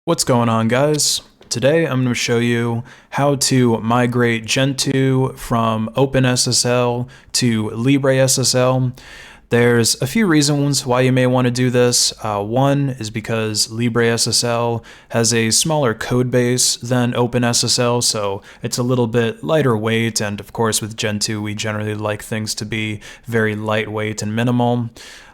What's going on, guys? Today I'm going to show you how to migrate Gentoo from OpenSSL to LibreSSL. There's a few reasons why you may want to do this. One is because LibreSSL has a smaller code base than OpenSSL, so it's a little bit lighter weight, and of course with Gentoo we generally like things to be very lightweight and minimal.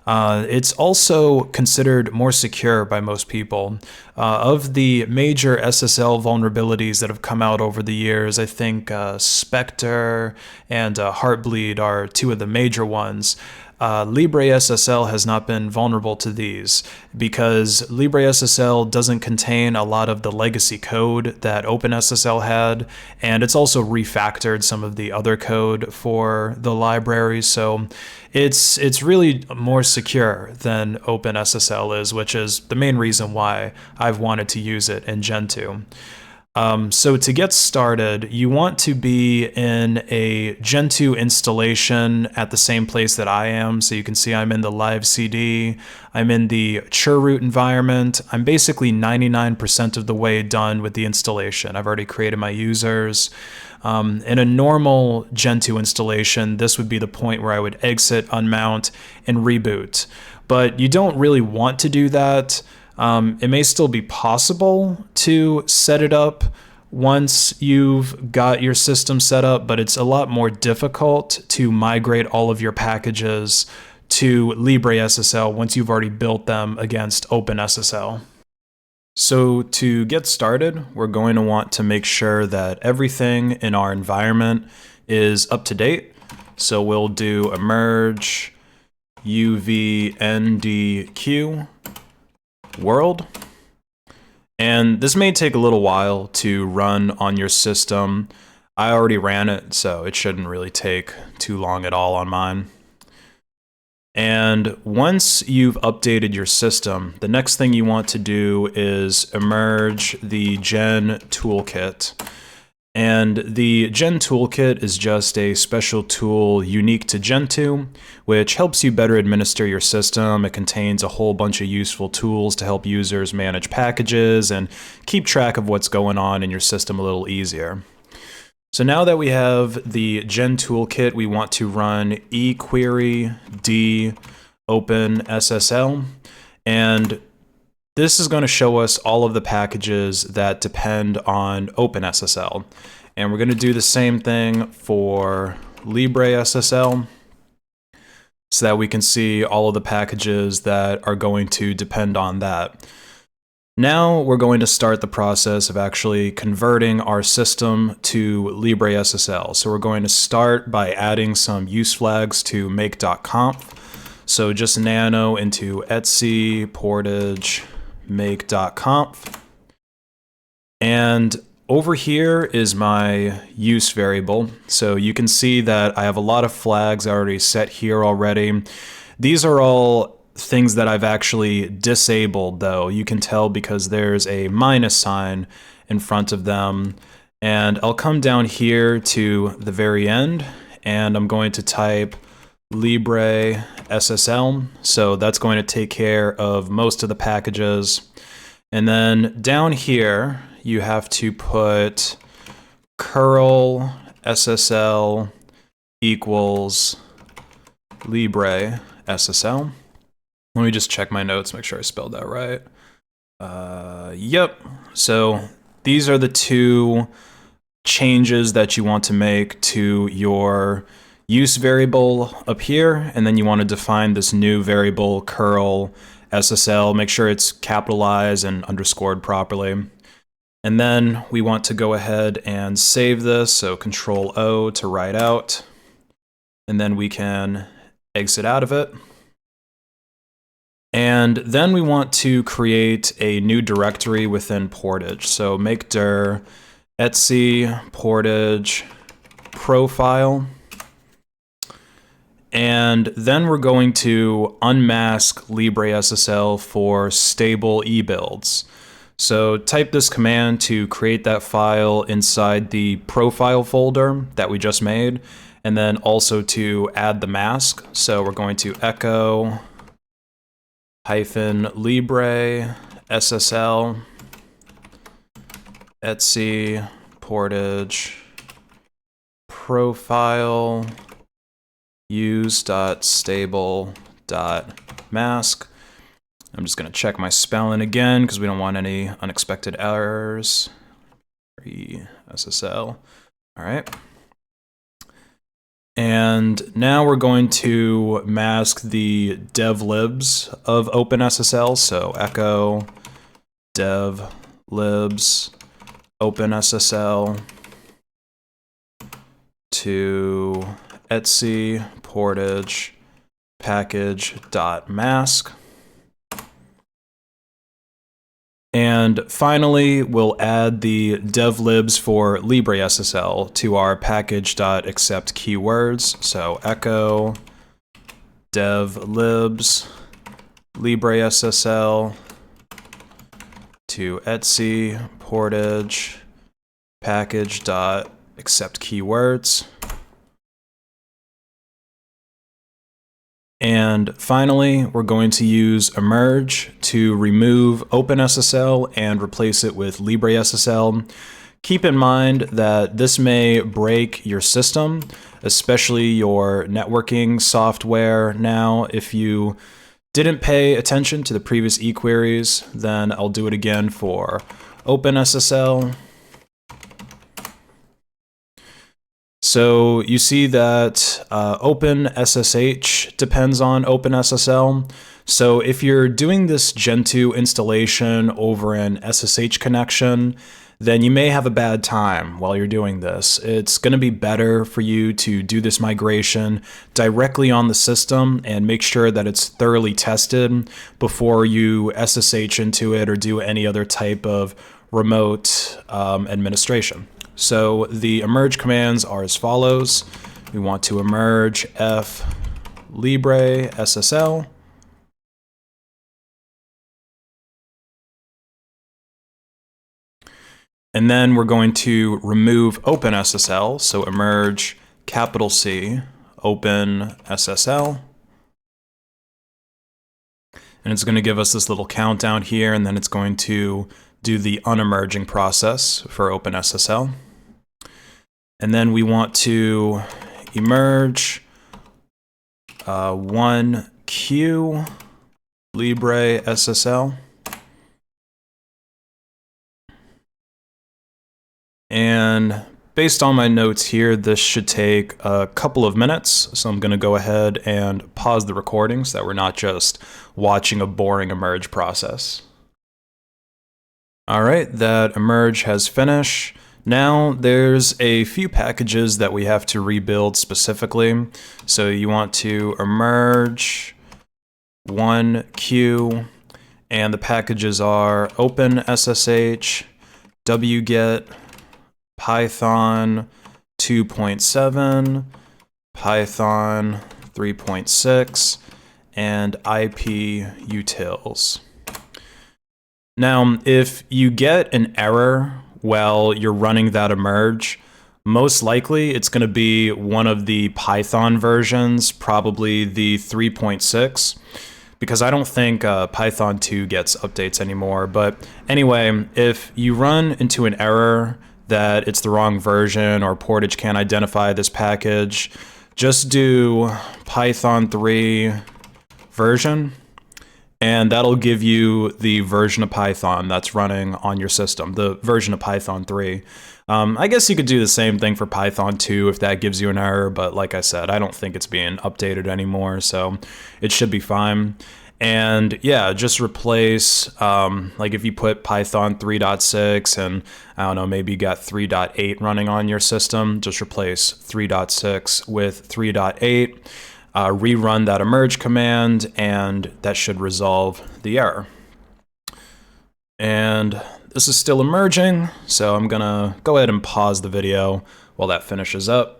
It's also considered more secure by most people. Of the major SSL vulnerabilities that have come out over the years, I think Spectre and Heartbleed are two of the major ones. LibreSSL has not been vulnerable to these because LibreSSL doesn't contain a lot of the legacy code that OpenSSL had, and it's also refactored some of the other code for the library, so it's really more secure than OpenSSL is, which is the main reason why I've wanted to use it in Gentoo. So to get started, you want to be in a Gentoo installation at the same place that I am. So you can see I'm in the live CD, I'm in the churroot environment. I'm basically 99% of the way done with the installation. I've already created my users. In a normal Gentoo installation, this would be the point where I would exit, unmount, and reboot. But you don't really want to do that. It may still be possible to set it up once you've got your system set up, but it's a lot more difficult to migrate all of your packages to LibreSSL once you've already built them against OpenSSL. So to get started, we're going to want to make sure that everything in our environment is up to date. So we'll do emerge uvndq world. And this may take a little while to run on your system. I already ran it, so it shouldn't really take too long at all on mine. And once you've updated your system, the next thing you want to do is emerge the Gen toolkit. And the Gen toolkit is just a special tool unique to Gentoo, which helps you better administer your system. It contains a whole bunch of useful tools to help users manage packages and keep track of what's going on in your system a little easier. So now that we have the Gen toolkit, we want to run equery d OpenSSL, and this is going to show us all of the packages that depend on OpenSSL. And we're going to do the same thing for LibreSSL so that we can see all of the packages that are going to depend on that. Now we're going to start the process of actually converting our system to LibreSSL. So we're going to start by adding some use flags to make.conf. So just nano into etc portage make.conf. And over here is my use variable. So you can see that I have a lot of flags already set here already. These are all things that I've actually disabled, though. You can tell because there's a minus sign in front of them. And I'll come down here to the very end, and I'm going to type LibreSSL. So that's going to take care of most of the packages. And then down here, you have to put curl SSL equals LibreSSL. Let me just check my notes, make sure I spelled that right. Yep. So these are the two changes that you want to make to your use variable up here, and then you want to define this new variable curl SSL. Make sure it's capitalized and underscored properly. And then we want to go ahead and save this, so Control O to write out, and then we can exit out of it. And then we want to create a new directory within Portage. So make dir etc portage profile. And then we're going to unmask LibreSSL for stable ebuilds. So type this command to create that file inside the profile folder that we just made, and then also to add the mask. So we're going to echo -libre SSL etc portage profile use.stable.mask. I'm just going to check my spelling again because we don't want any unexpected errors. SSL. All right. And now we're going to mask the dev libs of OpenSSL. So echo dev libs OpenSSL to etc portage package.mask. And finally, we'll add the dev libs for LibreSSL to our package.accept keywords. So echo dev libs LibreSSL to etc portage package.accept keywords. And finally, we're going to use emerge to remove OpenSSL and replace it with LibreSSL. Keep in mind that this may break your system, especially your networking software. Now, if you didn't pay attention to the previous equeries, then I'll do it again for OpenSSL. So you see that OpenSSH depends on OpenSSL. So if you're doing this Gentoo installation over an SSH connection, then you may have a bad time while you're doing this. It's going to be better for you to do this migration directly on the system and make sure that it's thoroughly tested before you SSH into it or do any other type of remote administration. So the emerge commands are as follows. We want to emerge f LibreSSL. And then we're going to remove OpenSSL. So emerge capital C OpenSSL. And it's going to give us this little countdown here, and then it's going to do the unemerging process for OpenSSL. And then we want to emerge 1Q LibreSSL. And based on my notes here, this should take a couple of minutes. So I'm going to go ahead and pause the recording so that we're not just watching a boring emerge process. All right, that emerge has finished. Now there's a few packages that we have to rebuild specifically. So you want to emerge 1Q, and the packages are OpenSSH, wget, Python 2.7, Python 3.6, and iputils. Now, if you get an error while you're running that emerge, most likely it's going to be one of the Python versions, probably the 3.6, because I don't think Python 2 gets updates anymore. But anyway, if you run into an error that it's the wrong version or Portage can't identify this package, just do Python 3 version, and that'll give you the version of Python that's running on your system, the version of Python 3. I guess you could do the same thing for Python 2 if that gives you an error, but like I said, I don't think it's being updated anymore, so it should be fine. And yeah, just replace, like if you put Python 3.6 and I don't know, maybe you got 3.8 running on your system, just replace 3.6 with 3.8, rerun that emerge command, and that should resolve the error. And this is still emerging, so I'm gonna go ahead and pause the video while that finishes up.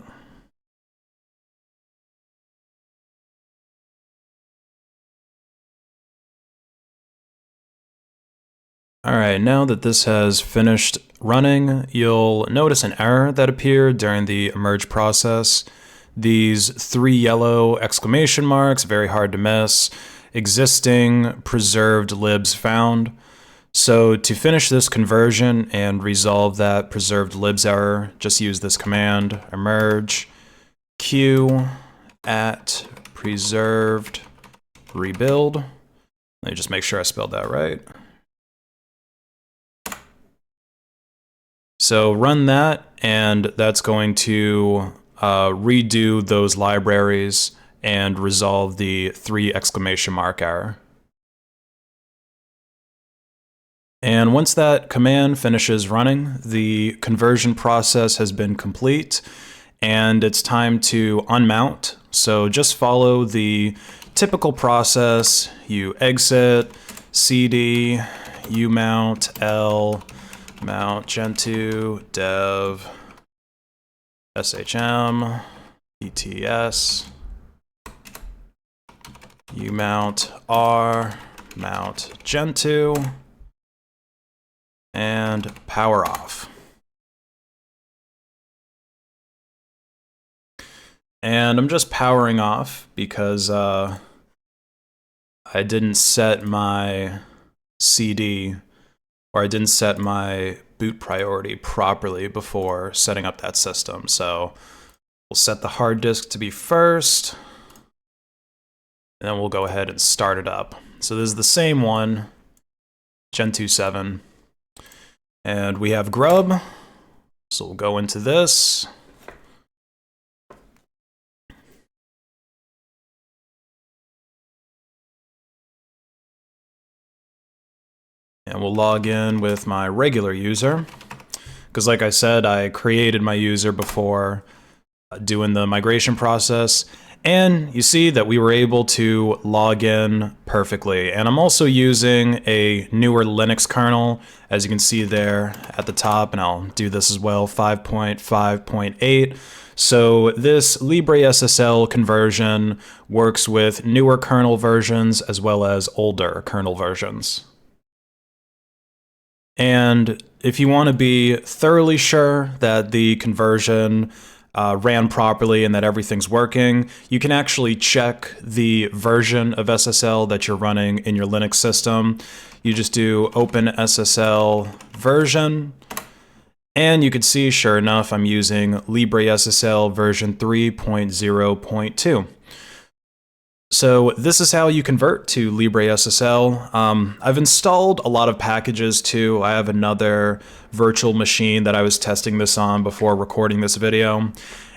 All right, now that this has finished running, you'll notice an error that appeared during the emerge process. These 3 yellow exclamation marks, very hard to miss, existing preserved libs found. So to finish this conversion and resolve that preserved libs error, just use this command, emerge q at preserved rebuild. Let me just make sure I spelled that right. So run that, and that's going to redo those libraries and resolve the 3 exclamation mark error. And once that command finishes running, the conversion process has been complete, and it's time to unmount. So just follow the typical process. You exit, cd, umount, l, mount Gentoo, dev, shm, ets, umount r, mount Gentoo, and power off. And I'm just powering off because I didn't set my CD, or I didn't set my boot priority properly before setting up that system. So we'll set the hard disk to be first, and then we'll go ahead and start it up. So this is the same one, Gentoo 7. And we have grub, so we'll go into this. And we'll log in with my regular user, because like I said, I created my user before doing the migration process. And you see that we were able to log in perfectly. And I'm also using a newer Linux kernel, as you can see there at the top, and I'll do this as well, 5.5.8. So this LibreSSL conversion works with newer kernel versions as well as older kernel versions. And if you want to be thoroughly sure that the conversion ran properly and that everything's working, you can actually check the version of SSL that you're running in your Linux system. You just do OpenSSL version, and you can see, sure enough, I'm using LibreSSL version 3.0.2. So this is how you convert to LibreSSL. I've installed a lot of packages too. I have another virtual machine that I was testing this on before recording this video.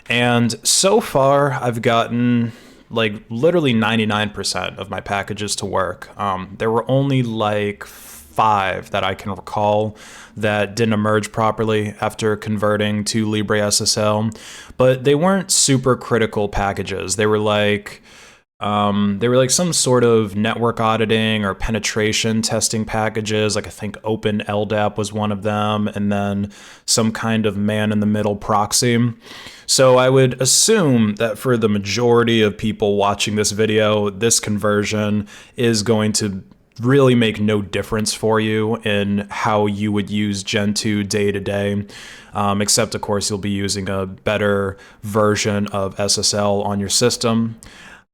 And so far, I've gotten like literally 99% of my packages to work. There were only like 5 that I can recall that didn't emerge properly after converting to LibreSSL, but they weren't super critical packages. They were like some sort of network auditing or penetration testing packages. Like I think OpenLDAP was one of them, and then some kind of man-in-the-middle proxy. So I would assume that for the majority of people watching this video, this conversion is going to really make no difference for you in how you would use Gentoo day to day, except of course you'll be using a better version of SSL on your system.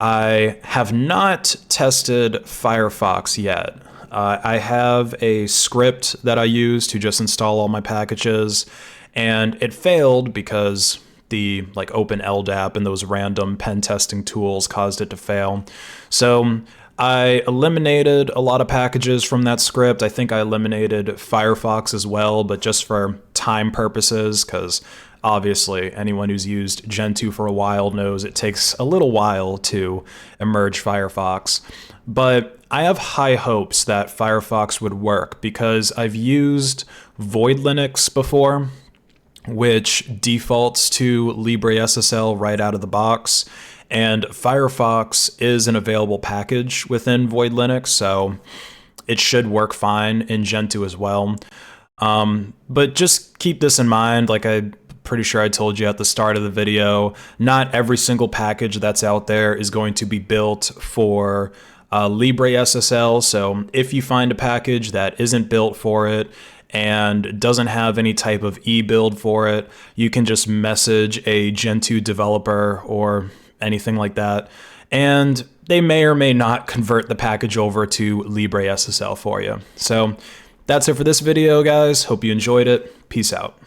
I have not tested Firefox yet. I have a script that I use to just install all my packages, and it failed because the like OpenLDAP and those random pen testing tools caused it to fail. So I eliminated a lot of packages from that script. I think I eliminated Firefox as well, but just for time purposes, because obviously anyone who's used Gentoo for a while knows it takes a little while to emerge Firefox. But I have high hopes that Firefox would work because I've used Void Linux before, which defaults to LibreSSL right out of the box. And Firefox is an available package within Void Linux, so it should work fine in Gentoo as well. But just keep this in mind, like I'm pretty sure I told you at the start of the video, not every single package that's out there is going to be built for LibreSSL. So if you find a package that isn't built for it and doesn't have any type of e-build for it, you can just message a Gentoo developer or anything like that, and they may or may not convert the package over to LibreSSL for you. So That's it for this video, guys. Hope you enjoyed it. Peace out.